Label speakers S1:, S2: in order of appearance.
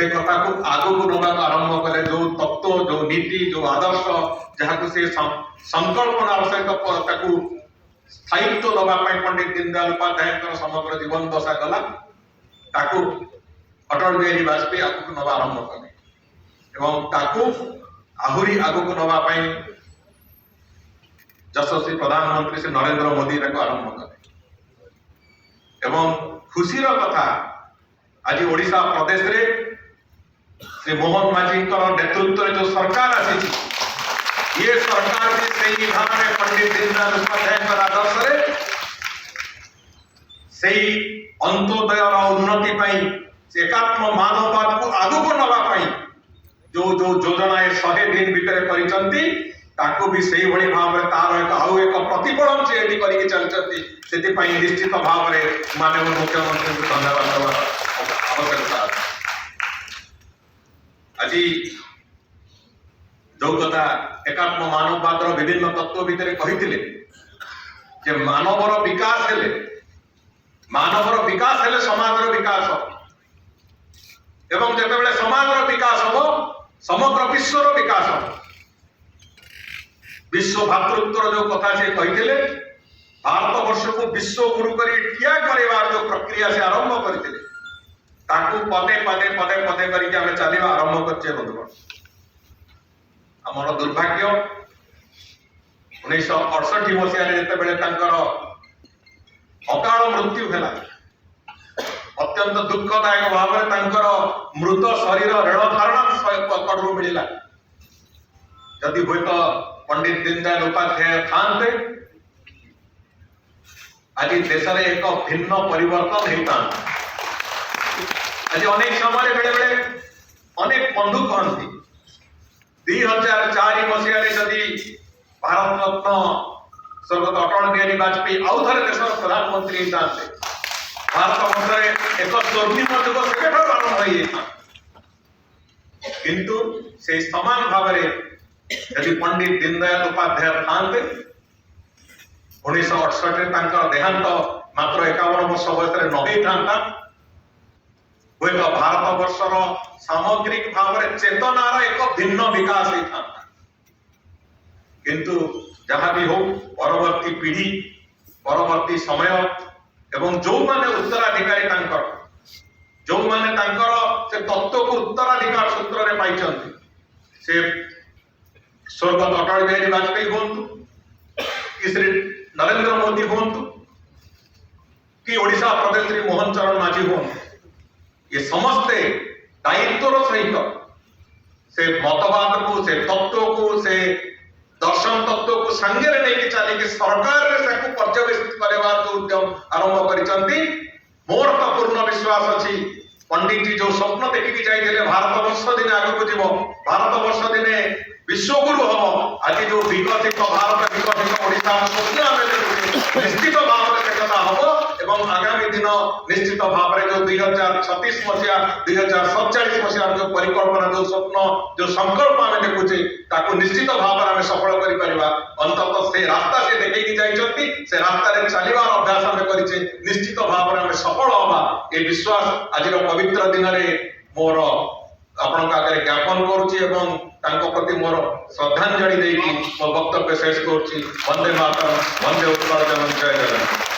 S1: से कथा को आगु को नवा आरंभ करे जो तत्व जो नीति जो आदर्श जहाँ को से संकल्पना सहित स्थायित्व दबा पंडित दीनदयाल उपाध्याय समग्र जीवन दशा गला ताकू अटल बिहारी वाजपेयी आगु नवा आरंभ कले एवं ताकू आहुरी आगु को नवा यशस्वी प्रधानमंत्री श्री नरेंद्र मोदी आरंभ कले एवं खुशीर कथा आज ओडिशा प्रदेश रे श्री मोहन माझी नेतृत्व जो सरकार आसी ये सरकार भी सही भाव में पंडित दीनदयाल उपाध्याय आदर्श रे सही अंत्योदय उन्नति एकात्म मानववाद को आगु को नवा जो जो योजना 100 दिन भितर करिसंती ताको भी सही भली भाव में तार एक प्रतिफलन से यदि करिके चलचंती सेति पई निश्चित भाव में माननीय मुख्यमंत्री को धन्यवाद देवा आवश्यकता आज जो कथा एकात्म मानववाद विभिन्न तत्व भितर कहिथिले जे मानवर विकास हेले समाजर विकास एवं जेतेबेले समाजर विकास हो समग्र विश्वर विकास हो विश्व भातृत्वर जो कथा से कहिथिले भारत वर्ष को विश्व गुरु करी ठिया करेवार जो प्रक्रिया से आरंभ करथिले ताकू पदे पदे पदे पदे करी आमे चलिबा आरंभ करछे बंधुगण हमर दुर्भाग्य 1968 मसिया रे जेतेबेले तांकर अकाल मृत्यु भेला अत्यंत दुखदायक भाव में तांकर मृत शरीर रेल धारणा कड़ू मिला जदि हुए तो पंडित दीनदयाल उपाध्याय थांते आज देश में एक भिन्न परिवर्तन होता आज अनेक समय बेले बेले अनेक बंधु कहती 2004 मसीह जदि भारत रत्न स्वर्गत अटल बिहारी वाजपेयी आउ थे देश प्रधानमंत्री होता भारत वर्ष एक स्वर्णिम जुग से आरंभ हो किंतु से समान भाव यदि पंडित दीनदयाल उपाध्याय थांते 1968 देहांत मात्र 51 वर्ष बयस नई था हुए तो भारत वर्षर सामग्रिक भाव में चेतनार एक भिन्न विकास होता किंतु जहाँ भी हो परवर्ती पीढ़ी परवर्ती समय एवं जो माने उत्तराधिकारी जो माने से तत्व को उत्तराधिकार सूत्र में पाई से स्वर्गत अटल बिहारी वाजपेयी हूँ कि श्री नरेंद्र मोदी हूँ कि ओडिशा प्रदेश श्री मोहन चरण माझी हूँ ये समस्ते दायित्वर सहित से मतवाद को से तत्व को से दर्शन तत्व को संगे नहीं चलिए सरकार से पर्यवेक्षित करवार जो उद्यम आरंभ करिसंती मोर तो पूर्ण विश्वास अच्छी पंडित जी जो स्वप्न देखिकी जाइए भारत वर्ष दिने आगू जीव भारत वर्ष दिने विश्वगुरु हम आज जो विकसित भारत विकसित ओडिशा स्वप्न आम निश्चित भाव में हम एवं आगामी दिन निश्चित भाव में जो 2036 मसीहा 2047 मसीहा जो परिकल्पना जो स्वप्न जो संकल्प आम देखुचे ताको निश्चित भाव में सफल कर अंततः से रास्ता से देखी जाइछंती से रास्ता रे चलिबार अभ्यास आम करिचे निश्चित भाव में सफल हवा ये विश्वास आज पवित्र दिन रे मोर आपण आगे ज्ञापन करुच्ची एवं प्रति मोर श्रद्धांजलि देकी मो वक्तव्य शेष करुच्ची वंदे मातरम वंदे उत्कल जय जगन्नाथ।